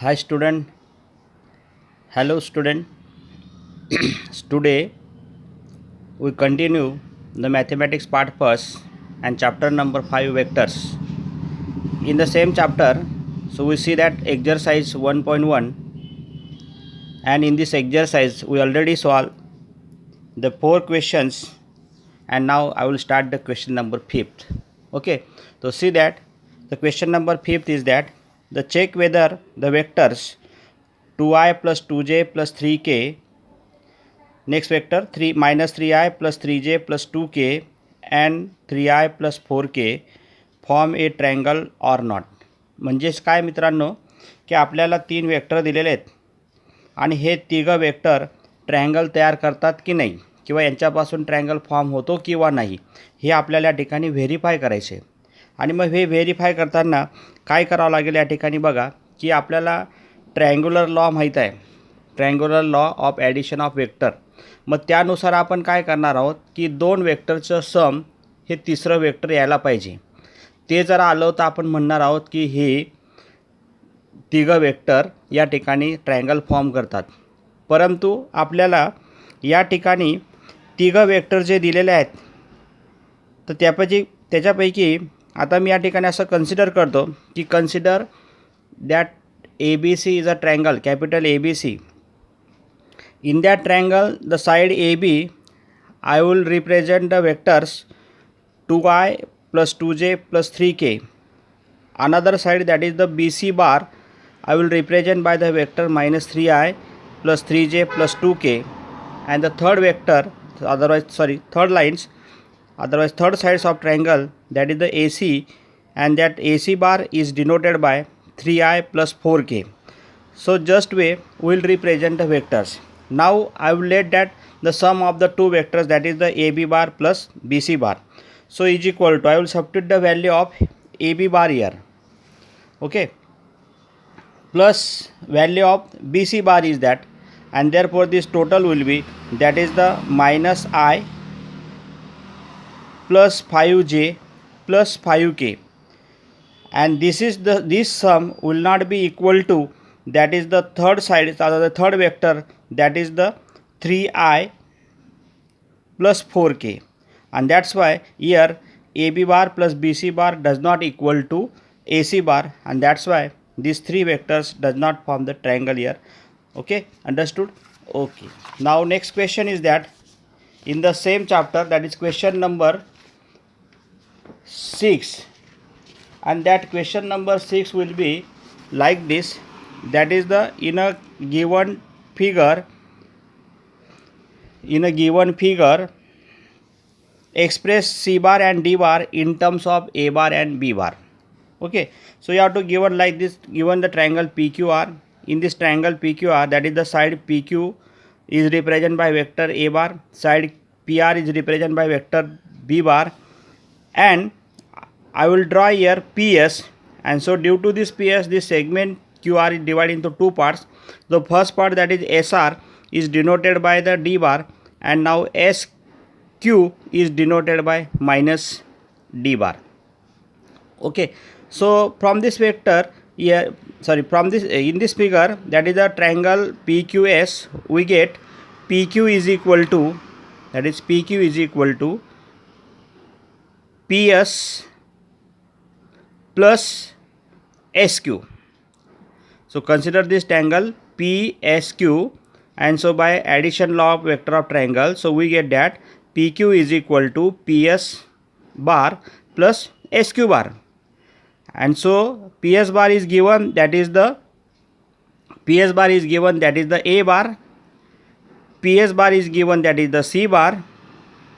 Hi student, hello student. Today we continue the mathematics part first and chapter number 5 vectors. In the same chapter, so we see that exercise 1.1, and in this exercise we already solved the 4 questions, and now I will start the question number 5th. Okay, so see that the question number 5th is that the check whether the vectors 2i plus 2j plus 3k. Next vector 3 minus 3i plus 3j plus 2k and 3i plus 4k form A triangle or not. म्हणजेच काय मित्रांनो, की आपल्याला 3 vector दिलेले आहेत आणि हे तिघं vector triangle तयार करतात की नाही, किंवा यांच्यापासून ट्रायंगल फॉर्म होतो किंवा नाही, हे आपल्याला या ठिकाणी व्हेरीफाय करायचे. आणि मग हे व्हेरीफाय करताना काय करावं लागेल या ठिकाणी बघा, की आपल्याला ट्रायंग्युलर लॉ माहीत आहे, triangular law of addition of vector. मग त्यानुसार आपण काय करणार आहोत, की 2 वेक्टरचं सम हे तिसरं वेक्टर यायला पाहिजे. ते जर आलं तर आपण म्हणणार आहोत की हे तिघं वेक्टर या ठिकाणी ट्रायंगल फॉर्म करतात. परंतु आपल्याला या ठिकाणी तिघं वेक्टर जे दिलेले आहेत, तर त्याच्यापैकी आता मी या ठिकाणी असं कन्सिडर करतो की consider that ABC is a triangle, capital ABC. In that triangle, the side AB, I will represent the vectors 2i plus 2j plus 3k. Another side, that is the BC bar, I will represent by the vector minus 3i plus 3j plus 2k. And the third vector, third lines, otherwise third sides of triangle, that is the AC, and that AC bar is denoted by 3i plus 4k. So just way we will represent the vectors. Now I will let that the sum of the two vectors, that is the AB bar plus BC bar, so is equal to, I will substitute the value of AB bar here, okay, plus value of BC bar is that, and therefore this total will be, that is the minus I plus 5j plus 5k, and this sum will not be equal to, that is the third side, the third vector, that is the 3i plus 4k, and that's why here AB bar plus BC bar does not equal to AC bar, and that's why these 3 vectors does not form the triangle here. Okay, understood? Okay, now next question is that in the same chapter, that is question number 6, and that question number 6 will be like this, that is the in a given figure express C bar and D bar in terms of A bar and B bar. Okay, so you have to given like this, given the triangle PQR. In this triangle PQR, that is the side PQ is represented by vector A bar, side PR is represented by vector B bar, and I will draw here PS. And so due to this PS, this segment QR is divided into 2 parts. The first part, that is SR, is denoted by the D bar, and now SQ is denoted by minus D bar. Okay, so from this vector here, from this in this figure, that is the triangle PQS, we get PQ is equal to, that is PQ is equal to PS plus SQ. So consider this triangle PSQ, and so by addition law of vector of triangle, so we get that PQ is equal to PS bar plus SQ bar, and so PS bar is given, that is the PS bar is given, that is the A bar, PS bar is given, that is the C bar,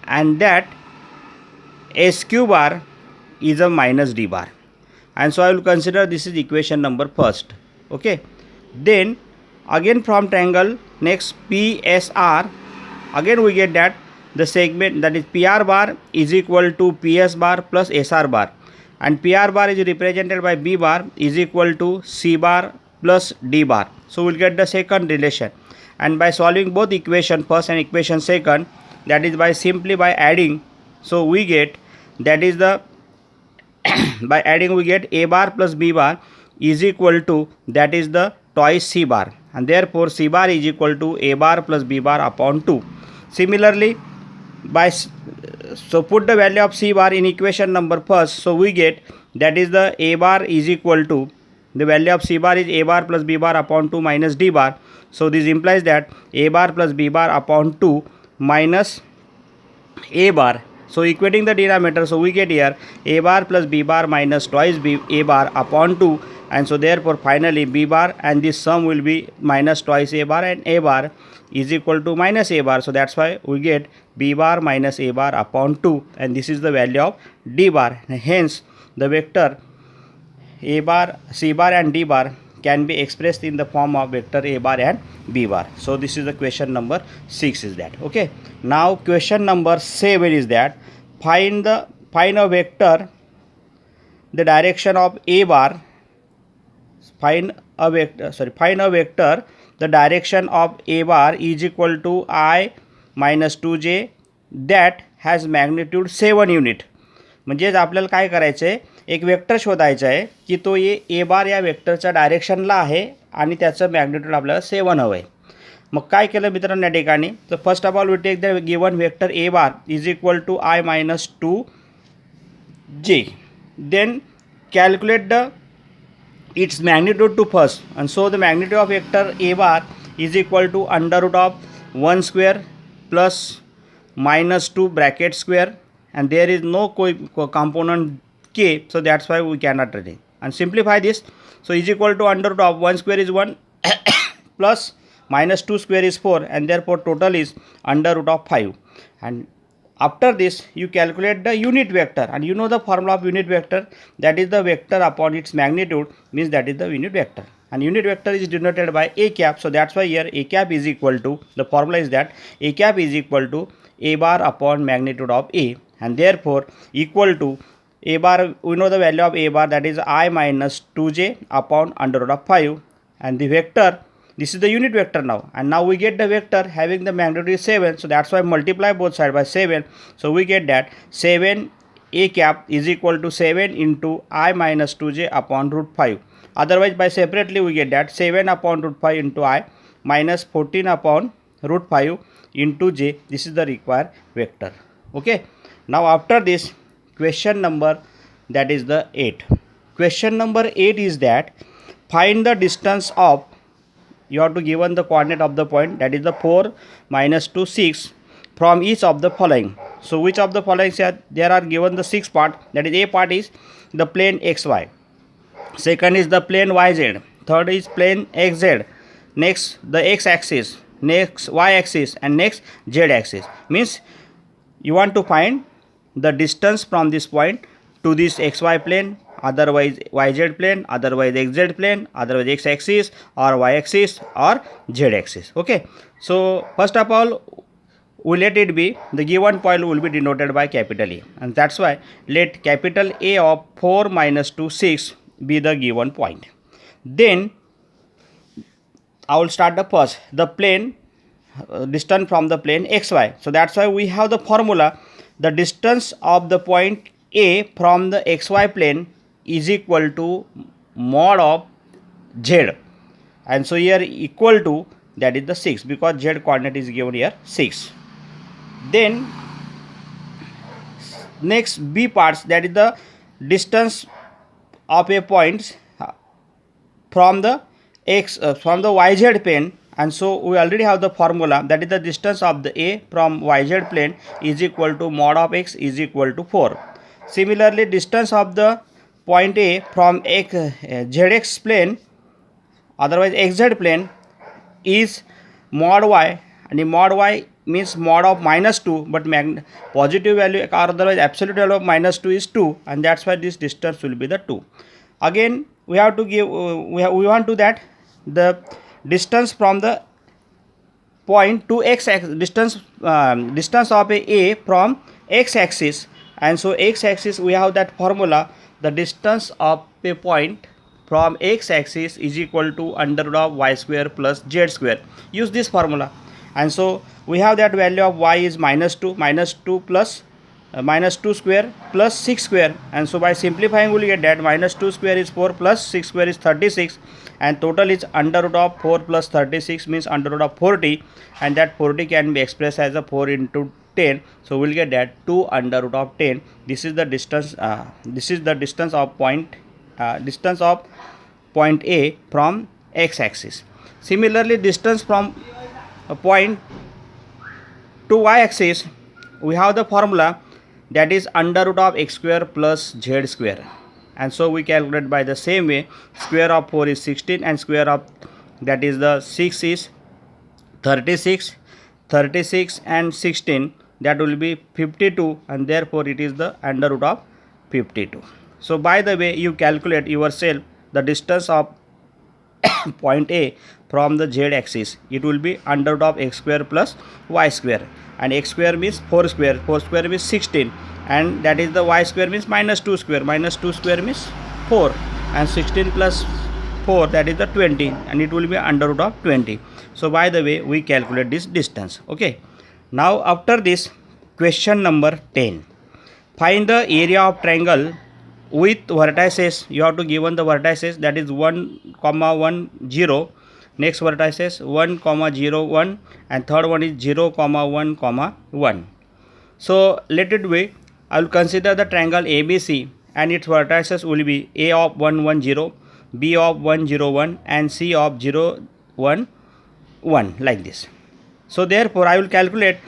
and that SQ bar is a minus D bar. And so I will consider this is equation number first. Okay, then again from triangle next PSR, again we get that the segment, that is PR bar is equal to PS bar plus SR bar, and PR bar is represented by B bar is equal to C bar plus D bar. So we'll get the second relation, and by solving both equation first and equation second, that is by simply by adding, so we get, that is the by adding we get A bar plus B bar is equal to, that is the twice c bar, and therefore c bar is equal to a bar plus b bar upon 2. Similarly, so put the value of c bar in equation number first, so we get that is the a bar is equal to, the value of c bar is a bar plus b bar upon 2 minus d bar. So this implies that a bar plus b bar upon 2 minus a bar. So equating the denominator, so we get here a bar plus b bar minus twice a bar upon 2, and so therefore finally b bar, and this sum will be minus twice a bar, and a bar is equal to minus a bar. So that's why we get b bar minus a bar upon 2, and this is the value of d bar. Hence the vector a bar, c bar and d bar can be expressed in the form of vector a bar and b bar. So this is the question number 6 is that. Okay. Now question number 7 is that find a vector the direction of a bar, find a vector the direction of a bar is equal to I minus 2j that has magnitude 7 unit. म्हणजेच आपल्याला काय करायचं आहे, एक vector शोधायचा आहे की तो ए बार या वेक्टरच्या डायरेक्शनला आहे आणि त्याचं मॅग्निट्यूड आपल्याला 7 हवं आहे. मग काय केलं मित्रांनो या ठिकाणी, तर first of all we take the given vector A bar is equal to I minus 2j, then calculate its magnitude to first, and so the magnitude of vector a bar is equal to under root of 1 square plus minus 2 bracket square, and there is no component k, so that's why we cannot write it. And simplify this, so is equal to under root of 1 square is 1 plus minus 2 square is 4, and therefore total is under root of 5. And after this you calculate the unit vector, and you know the formula of unit vector, that is the vector upon its magnitude, means that is the unit vector, and unit vector is denoted by a cap. So that's why here a cap is equal to, the formula is that a cap is equal to a bar upon magnitude of a, and therefore equal to a bar, we know the value of a bar, that is I minus 2j upon under root of 5, and the vector, this is the unit vector now, and now we get the vector having the magnitude 7, so that's why multiply both sides by 7, so we get that 7 a cap is equal to 7 into I minus 2j upon root 5. Otherwise by separately we get that 7 upon root 5 into I minus 14 upon root 5 into j. This is the required vector. Okay. Now after this question number, that is the 8. Question number 8 is that find the distance of, you have to given the coordinate of the point, that is the 4 minus 2 6 from each of the following. So which of the following, there are given the 6 part, that is a part is the plane xy, second is the plane yz, third is plane xz, next the x axis, next y axis, and next z axis. Means you want to find the distance from this point to this xy plane, otherwise yz plane, otherwise xz plane, otherwise x axis or y axis or z axis. Okay. So first of all we let it be, the given point will be denoted by capital A, and that's why let capital A of 4 minus 2 6 be the given point. Then I will start the first, the plane distance from the plane xy. So that's why we have the formula, the distance of the point A from the xy plane is equal to mod of z, and so here equal to, that is the 6, because z coordinate is given here 6. Then next b parts, that is the distance of a point from the from the yz plane, and so we already have the formula, that is the distance of the a from yz plane is equal to mod of x is equal to 4. Similarly distance of the point A from zx plane, otherwise xz plane, is mod y, and mod y means mod of minus 2, but positive value or otherwise absolute value of minus 2 is 2, and that's why this distance will be the 2. Again we have to give, we want to that the distance from the point to x axis, distance of a from x axis, and so x axis we have that formula, the distance of a point from x axis is equal to under root of y square plus z square. Use this formula, and so we have that value of y is minus 2 plus minus 2 square plus 6 square, and so by simplifying we will get that minus 2 square is 4 plus 6 square is 36, and total is under root of 4 plus 36 means under root of 40, and that 40 can be expressed as a 4 into 10, so we will get that 2 under root of 10. This is the distance distance of point A from x axis. Similarly, distance from a point to y axis, we have the formula that is under root of x square plus z square, and so we calculate by the same way. Square of 4 is 16 and square of that is the 6 is 36. 36 and 16, that will be 52, and therefore it is the under root of 52. So by the way you calculate yourself the distance of point A from the z axis, it will be under root of x square plus y square, and x square means 4 square, 4 square means 16, and that is the y square means minus 2 square, minus 2 square means 4, and 16 plus 4, that is the 20, and it will be under root of 20. So by the way we calculate this distance. Okay, now after this, question number 10, find the area of triangle with vertices. You have to given the vertices, that is 1 comma 1 0, next vertices 1 comma 0 1, and third one is 0 comma 1 comma 1. So let it be, I will consider the triangle ABC, and its vertices will be A of 1 1 0, B of 1 0 1, and C of 0 1 1, like this. So therefore I will calculate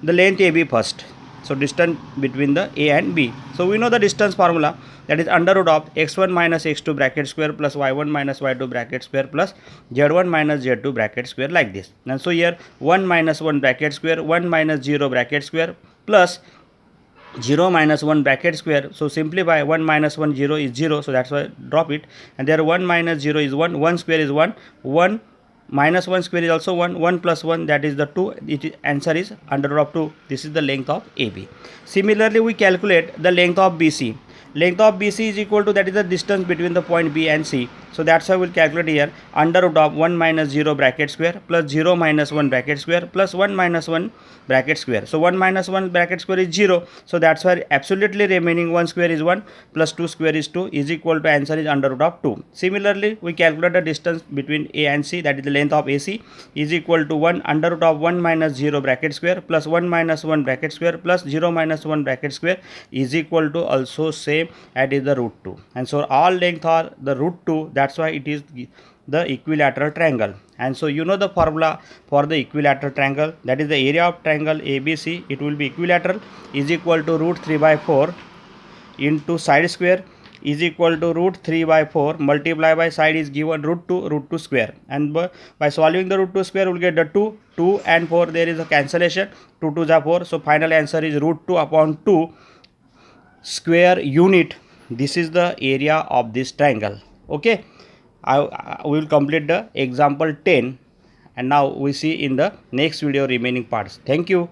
the length AB first. So distance between the A and B. So we know the distance formula, that is under root of x1 minus x2 bracket square plus y1 minus y2 bracket square plus z1 minus z2 bracket square, like this. And so here 1 minus 1 bracket square, 1 minus 0 bracket square plus 0 minus 1 bracket square. So simplify, 1 minus 1 0 is 0, so that's why drop it, and there 1 minus 0 is 1, 1 square is 1, 1 minus 1 square is also 1, 1 plus 1, that is the 2, answer is under root of 2. This is the length of AB. Similarly we calculate the length of BC. Length of BC is equal to, that is the distance between the point B and C. So that's why we'll calculate here under root of 1 minus 0 bracket square plus 0 minus 1 bracket square plus 1 minus 1 bracket square. So 1 minus 1 bracket square is 0. So that's why absolutely remaining 1 square is 1 plus 2 square is 2 is equal to, answer is under root of 2. Similarly we calculate the distance between A and C, that is the length of AC, is equal to 1 under root of 1 minus 0 bracket square plus 1 minus 1 bracket square plus 0 minus 1 bracket square is equal to also same, that is the root 2. And so all length are the root 2, that's why it is the equilateral triangle. And so you know the formula for the equilateral triangle, that is the area of triangle ABC, it will be equilateral, is equal to root 3 by 4 into side square is equal to root 3 by 4 multiply by side is given root 2 square, and by solving the root 2 square we will get the 2 and 4, there is a cancellation, 2 2s are 4, so final answer is root 2 upon 2 square unit. This is the area of this triangle. Okay, we will complete the example 10, and now we see in the next video remaining parts. Thank you.